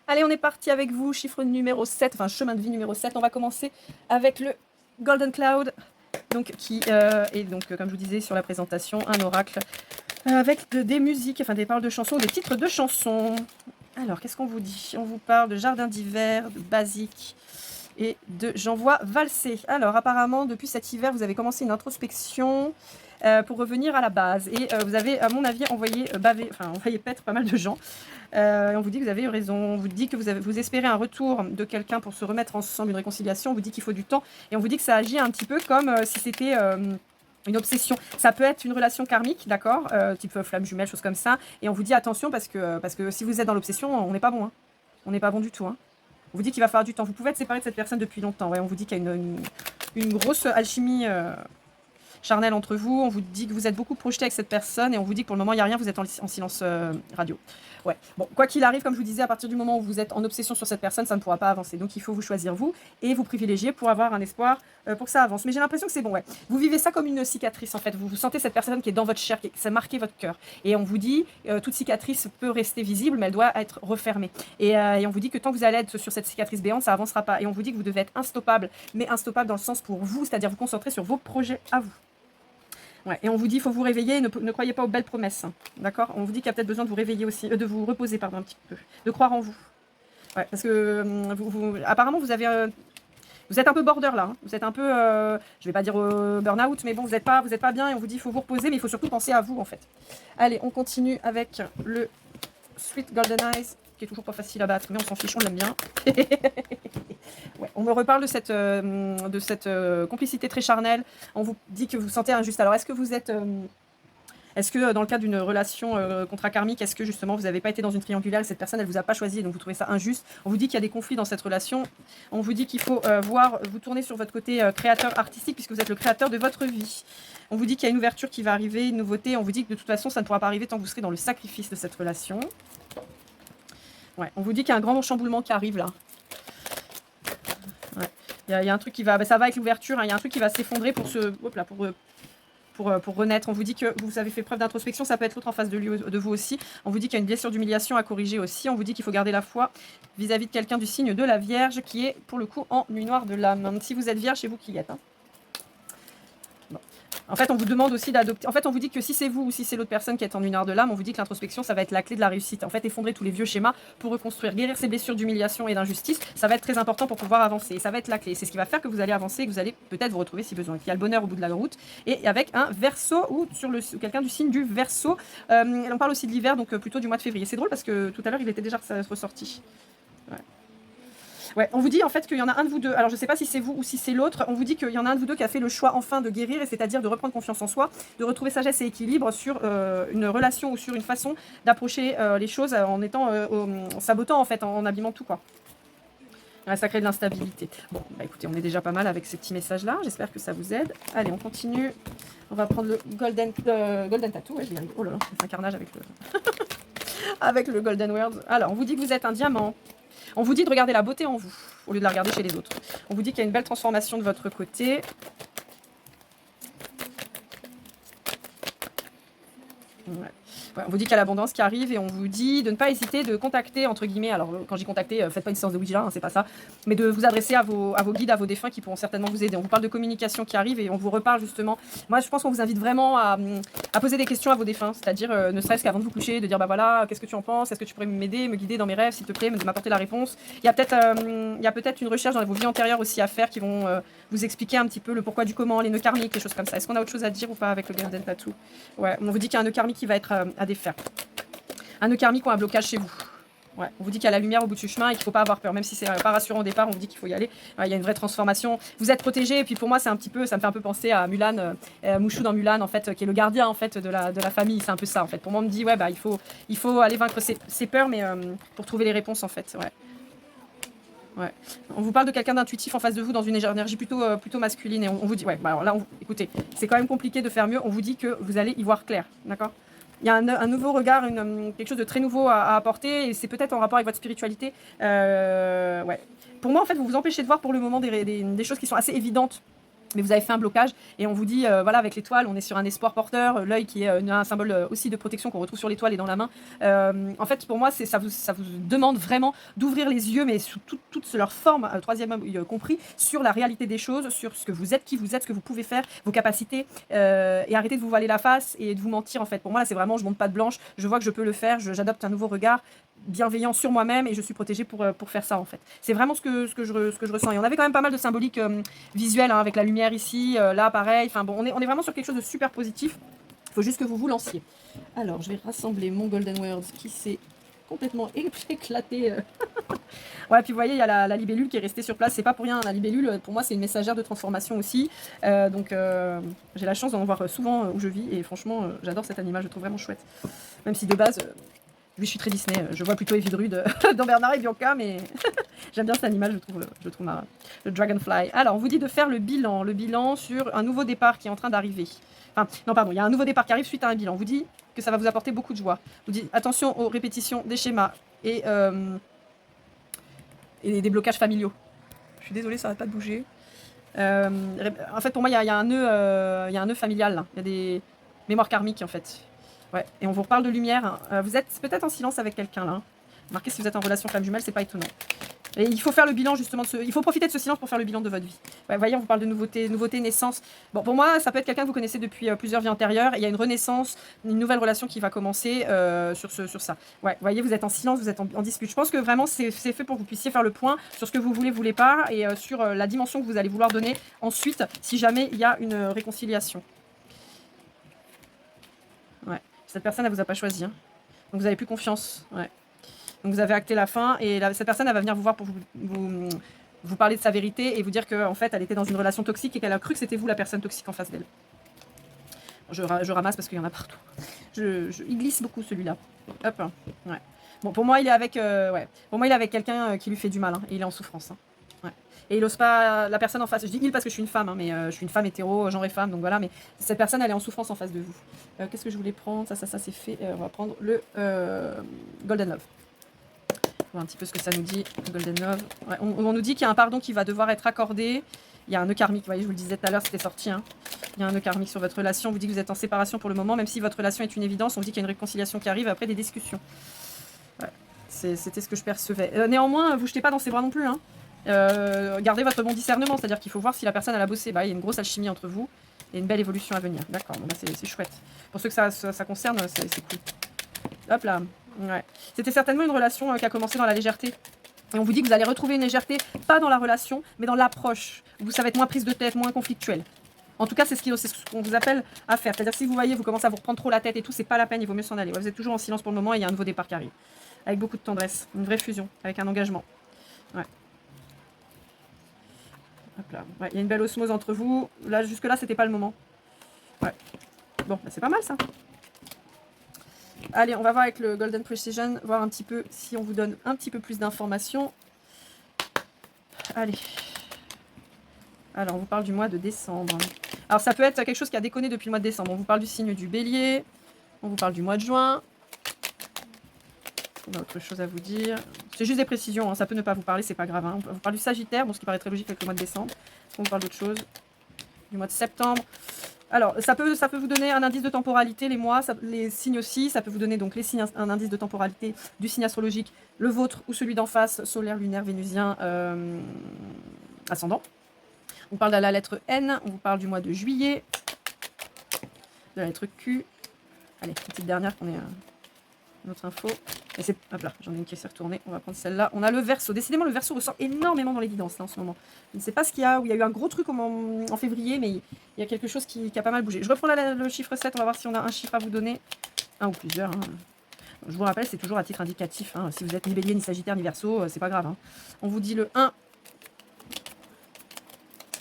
Allez, on est parti avec vous, chiffre numéro 7, enfin chemin de vie numéro 7. On va commencer avec le Golden Cloud, donc, qui est donc, comme je vous disais sur la présentation, un oracle avec des musiques, enfin des paroles de chansons, des titres de chansons. Alors, qu'est-ce qu'on vous dit? On vous parle de jardin d'hiver, de basique et de j'envoie valser. Alors, apparemment, depuis cet hiver, vous avez commencé une introspection pour revenir à la base. Et vous avez, à mon avis, envoyé paître pas mal de gens. Et on vous dit que vous avez eu raison. On vous dit que vous espérez un retour de quelqu'un pour se remettre ensemble, une réconciliation. On vous dit qu'il faut du temps. Et on vous dit que ça agit un petit peu comme si c'était une obsession. Ça peut être une relation karmique, d'accord, type flamme jumelle, choses comme ça. Et on vous dit attention parce que si vous êtes dans l'obsession, on n'est pas bon. Hein. On n'est pas bon du tout. Hein. On vous dit qu'il va falloir du temps. Vous pouvez être séparé de cette personne depuis longtemps. Ouais, on vous dit qu'il y a une grosse alchimie charnelle entre vous. On vous dit que vous êtes beaucoup projeté avec cette personne et on vous dit que pour le moment, il n'y a rien, vous êtes en silence radio. Ouais. Bon, quoi qu'il arrive, comme je vous disais, à partir du moment où vous êtes en obsession sur cette personne, ça ne pourra pas avancer. Donc, il faut vous choisir vous et vous privilégier pour avoir un espoir pour que ça avance. Mais j'ai l'impression que c'est bon, ouais. Vous vivez ça comme une cicatrice, en fait. Vous sentez cette personne qui est dans votre chair, ça a marqué votre cœur. Et on vous dit, toute cicatrice peut rester visible, mais elle doit être refermée. Et on vous dit que tant que vous allez être sur cette cicatrice béante, ça avancera pas. Et on vous dit que vous devez être instoppable, mais instoppable dans le sens pour vous, c'est-à-dire vous concentrer sur vos projets à vous. Ouais, et on vous dit, il faut vous réveiller, ne croyez pas aux belles promesses. Hein, d'accord. On vous dit qu'il y a peut-être besoin de vous réveiller aussi, de vous reposer, pardon, un petit peu, de croire en vous. Ouais, parce que apparemment, vous êtes un peu border là. Hein. Vous êtes un peu, je vais pas dire burn-out, mais bon, vous n'êtes pas bien et on vous dit, il faut vous reposer, mais il faut surtout penser à vous en fait. Allez, on continue avec le Sweet Golden Eyes, qui est toujours pas facile à battre, mais on s'en fiche, on l'aime bien. Ouais, on me reparle de cette complicité très charnelle. On vous dit que vous sentez injuste. Alors, est-ce que vous êtes... est-ce que dans le cadre d'une relation contrakarmique, est-ce que justement vous n'avez pas été dans une triangulaire et cette personne, elle vous a pas choisi et donc vous trouvez ça injuste? On vous dit qu'il y a des conflits dans cette relation. On vous dit qu'il faut vous tourner sur votre côté créateur artistique puisque vous êtes le créateur de votre vie. On vous dit qu'il y a une ouverture qui va arriver, une nouveauté. On vous dit que de toute façon, ça ne pourra pas arriver tant que vous serez dans le sacrifice de cette relation. Ouais, on vous dit qu'il y a un grand chamboulement qui arrive là. Ouais. Il y a un truc qui va, ça va avec l'ouverture, hein, il y a un truc qui va s'effondrer pour renaître. On vous dit que vous avez fait preuve d'introspection, ça peut être l'autre en face de vous aussi. On vous dit qu'il y a une blessure d'humiliation à corriger aussi. On vous dit qu'il faut garder la foi vis-à-vis de quelqu'un du signe de la Vierge qui est pour le coup en nuit noire de l'âme. Si vous êtes Vierge, c'est vous qui y êtes. Hein. Bon. En fait, on vous demande aussi d'adopter. En fait, on vous dit que si c'est vous ou si c'est l'autre personne qui est en lunaire de l'âme, on vous dit que l'introspection, ça va être la clé de la réussite. En fait, effondrer tous les vieux schémas pour reconstruire, guérir ces blessures d'humiliation et d'injustice, ça va être très important pour pouvoir avancer. Et ça va être la clé. C'est ce qui va faire que vous allez avancer et que vous allez peut-être vous retrouver si besoin. Il y a le bonheur au bout de la route et avec un Verseau ou sur quelqu'un du signe du Verseau. On parle aussi de l'hiver, donc plutôt du mois de février. C'est drôle parce que tout à l'heure, il était déjà ressorti. Ouais. Ouais, on vous dit en fait qu'il y en a un de vous deux. Alors je ne sais pas si c'est vous ou si c'est l'autre. On vous dit qu'il y en a un de vous deux qui a fait le choix enfin de guérir, et c'est-à-dire de reprendre confiance en soi, de retrouver sagesse et équilibre sur une relation ou sur une façon d'approcher les choses en sabotant en fait, en abîmant tout quoi. Ouais, ça crée de l'instabilité. Bon, bah écoutez, on est déjà pas mal avec ces petits messages-là. J'espère que ça vous aide. Allez, on continue. On va prendre le Golden Tattoo. Ouais, je vais y arriver. Oh là là, c'est un carnage avec avec le Golden Words. Alors, on vous dit que vous êtes un diamant. On vous dit de regarder la beauté en vous, au lieu de la regarder chez les autres. On vous dit qu'il y a une belle transformation de votre côté. Ouais. Ouais, on vous dit qu'il y a l'abondance qui arrive et on vous dit de ne pas hésiter de contacter, entre guillemets, alors quand j'ai contacté, faites pas une séance de Ouija, hein, c'est pas ça, mais de vous adresser à vos guides, à vos défunts qui pourront certainement vous aider. On vous parle de communication qui arrive et on vous reparle justement. Moi, je pense qu'on vous invite vraiment à poser des questions à vos défunts, c'est-à-dire ne serait-ce qu'avant de vous coucher, de dire bah voilà, qu'est-ce que tu en penses, est-ce que tu pourrais m'aider, me guider dans mes rêves, s'il te plaît, m'apporter la réponse. Il y a peut-être une recherche dans vos vies antérieures aussi à faire qui vont vous expliquer un petit peu le pourquoi du comment, les nœuds karmiques, les choses comme ça. Est-ce qu'on a autre chose à dire ou pas avec le Golden Tattoo? Ouais, on vous dit qu'il y a un nœud karmique qui va être à défaire. Un nœud karmique ou un blocage chez vous. Ouais, on vous dit qu'il y a la lumière au bout du chemin et qu'il ne faut pas avoir peur. Même si c'est pas rassurant au départ, on vous dit qu'il faut y aller. Ouais, il y a une vraie transformation. Vous êtes protégé. Et puis pour moi, ça me fait un peu penser à Mulan, Mushu dans Mulan, en fait, qui est le gardien en fait, de la famille. C'est un peu ça, en fait. Pour moi, on me dit, ouais, bah, il faut aller vaincre ses peurs, mais pour trouver les réponses, en fait. Ouais. Ouais. On vous parle de quelqu'un d'intuitif en face de vous dans une énergie plutôt masculine. Et on vous dit, ouais, bah alors là, écoutez, c'est quand même compliqué de faire mieux. On vous dit que vous allez y voir clair. D'accord? Il y a un nouveau regard, quelque chose de très nouveau à apporter, et c'est peut-être en rapport avec votre spiritualité. Ouais. Pour moi, en fait, vous vous empêchez de voir pour le moment des choses qui sont assez évidentes mais vous avez fait un blocage et on vous dit, voilà, avec l'étoile, on est sur un espoir porteur, l'œil qui est un symbole aussi de protection qu'on retrouve sur l'étoile et dans la main. En fait, pour moi, ça vous demande vraiment d'ouvrir les yeux, mais sous toute leur forme, troisième œil compris, sur la réalité des choses, sur ce que vous êtes, qui vous êtes, ce que vous pouvez faire, vos capacités, et arrêtez de vous voiler la face et de vous mentir, en fait. Pour moi, là, c'est vraiment, je monte pas de blanche, je vois que je peux le faire, j'adopte un nouveau regard bienveillant sur moi-même et je suis protégée pour faire ça, en fait. C'est vraiment ce que je ressens. Et on avait quand même pas mal de symboliques visuelles, hein, avec la lumière ici, là pareil. Enfin bon, on est vraiment sur quelque chose de super positif. Il faut juste que vous lanciez. Alors, je vais rassembler mon Golden Words qui s'est complètement éclaté. Ouais, puis vous voyez, il y a la libellule qui est restée sur place. C'est pas pour rien, la libellule, pour moi, c'est une messagère de transformation aussi. Donc, j'ai la chance d'en voir souvent où je vis. Et franchement, j'adore cet animal, je le trouve vraiment chouette. Même si de base, je suis très Disney. Je vois plutôt Evie Drude dans Bernard et Bianca, mais j'aime bien cet animal, je trouve marrant. Le Dragonfly. Alors, on vous dit de faire le bilan sur un nouveau départ qui est en train d'arriver. Enfin, non, pardon, il y a un nouveau départ qui arrive suite à un bilan. On vous dit que ça va vous apporter beaucoup de joie. On vous dit attention aux répétitions des schémas et des blocages familiaux. Je suis désolée, ça va pas de bouger. En fait, pour moi, il y a un nœud familial, là. Il y a des mémoires karmiques, en fait. Ouais. Et on vous reparle de lumière. Vous êtes peut-être en silence avec quelqu'un, là. Remarquez, si vous êtes en relation femme jumelle, c'est pas étonnant. Et il faut faire le bilan, justement, il faut profiter de ce silence pour faire le bilan de votre vie. Ouais, vous voyez, on vous parle de nouveauté, naissance. Bon, pour moi, ça peut être quelqu'un que vous connaissez depuis plusieurs vies antérieures. Et il y a une renaissance, une nouvelle relation qui va commencer sur ça. Ouais, vous voyez, vous êtes en silence, vous êtes en dispute. Je pense que vraiment, c'est fait pour que vous puissiez faire le point sur ce que vous voulez pas, et sur la dimension que vous allez vouloir donner ensuite, si jamais il y a une réconciliation. Ouais, cette personne, elle vous a pas choisi. Hein. Donc vous avez plus confiance. Ouais. Donc vous avez acté la fin et cette personne elle va venir vous voir pour vous parler de sa vérité et vous dire qu'en fait elle était dans une relation toxique et qu'elle a cru que c'était vous la personne toxique en face d'elle. Je ramasse parce qu'il y en a partout. Il glisse beaucoup celui-là. Hop. Ouais. Bon, pour moi il est avec Pour moi il est avec quelqu'un qui lui fait du mal, hein, et il est en souffrance. Hein. Ouais. Et il n'ose pas, la personne en face, je dis il parce que je suis une femme, hein, mais je suis une femme hétéro, genre et femme, donc voilà, mais cette personne elle est en souffrance en face de vous. Qu'est-ce que je voulais prendre? Ça c'est fait. On va prendre le Golden Love. Voir un petit peu ce que ça nous dit, Golden Love. Ouais, on nous dit qu'il y a un pardon qui va devoir être accordé. Il y a un nœud karmique, vous voyez, je vous le disais tout à l'heure, c'était sorti. Hein. Il y a un nœud karmique sur votre relation. On vous dit que vous êtes en séparation pour le moment, même si votre relation est une évidence. On vous dit qu'il y a une réconciliation qui arrive après des discussions. Ouais, c'était ce que je percevais. Néanmoins, vous jetez pas dans ses bras non plus. Hein. Gardez votre bon discernement, c'est-à-dire qu'il faut voir si la personne elle a bossé. Bah, il y a une grosse alchimie entre vous et une belle évolution à venir. D'accord, bon, bah, c'est chouette. Pour ceux que ça concerne, c'est cool. Hop là. Ouais. C'était certainement une relation qui a commencé dans la légèreté. Et on vous dit que vous allez retrouver une légèreté, pas dans la relation, mais dans l'approche. Vous savez être moins prise de tête, moins conflictuelle. En tout cas, c'est ce qu'on vous appelle à faire. C'est-à-dire si vous voyez, vous commencez à vous reprendre trop la tête et tout, c'est pas la peine, il vaut mieux s'en aller. Ouais, vous êtes toujours en silence pour le moment et il y a un nouveau départ qui arrive. Avec beaucoup de tendresse, une vraie fusion, avec un engagement. Ouais. Hop là. Ouais, il y a une belle osmose entre vous. Là, jusque-là, c'était pas le moment. Ouais. Bon, bah, c'est pas mal ça. Allez, on va voir avec le Golden Precision, voir un petit peu si on vous donne un petit peu plus d'informations. Allez. Alors, on vous parle du mois de décembre. Alors, ça peut être quelque chose qui a déconné depuis le mois de décembre. On vous parle du signe du bélier. On vous parle du mois de juin. On a autre chose à vous dire. C'est juste des précisions, hein. Ça peut ne pas vous parler, c'est pas grave. Hein. On vous parle du Sagittaire, bon, ce qui paraît très logique avec le mois de décembre. On vous parle d'autre chose. Du mois de septembre. Alors, ça peut vous donner un indice de temporalité, les mois, les signes aussi. Ça peut vous donner donc les signes, un indice de temporalité du signe astrologique, le vôtre ou celui d'en face, solaire, lunaire, vénusien, ascendant. On parle de la lettre N, on vous parle du mois de juillet, de la lettre Q. Allez, une petite dernière qu'on ait notre info. Et c'est, hop là, j'en ai une qui s'est retournée. On va prendre celle-là. On a le Verseau. Décidément, le Verseau ressort énormément dans l'évidence là en ce moment. Je ne sais pas ce qu'il y a, où il y a eu un gros truc en février, mais il y a quelque chose qui a pas mal bougé. Je reprends le chiffre 7, on va voir si on a un chiffre à vous donner. Un ou plusieurs. Hein. Je vous rappelle, c'est toujours à titre indicatif. Hein. Si vous êtes ni Bélier, ni Sagittaire, ni Verseau, c'est pas grave. Hein. On vous dit le 1.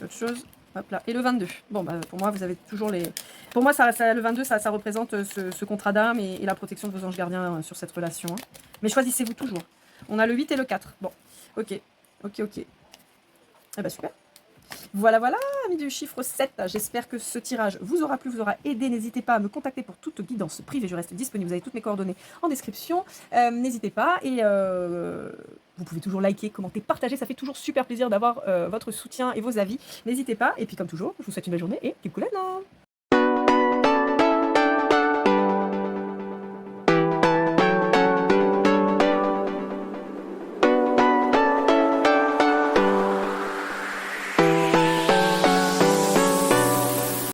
Autre chose. Hop là. Et le 22. Bon, bah, pour moi, vous avez toujours les... Pour moi, le 22, ça représente ce contrat d'âme et la protection de vos anges gardiens sur cette relation. Hein. Mais choisissez-vous toujours. On a le 8 et le 4. Bon, ok. Eh ben, super. Voilà, amis du chiffre 7, j'espère que ce tirage vous aura plu, vous aura aidé. N'hésitez pas à me contacter pour toute guidance privée, je reste disponible, vous avez toutes mes coordonnées en description. N'hésitez pas et vous pouvez toujours liker, commenter, partager, ça fait toujours super plaisir d'avoir votre soutien et vos avis. N'hésitez pas et puis comme toujours, je vous souhaite une belle journée et keep cool.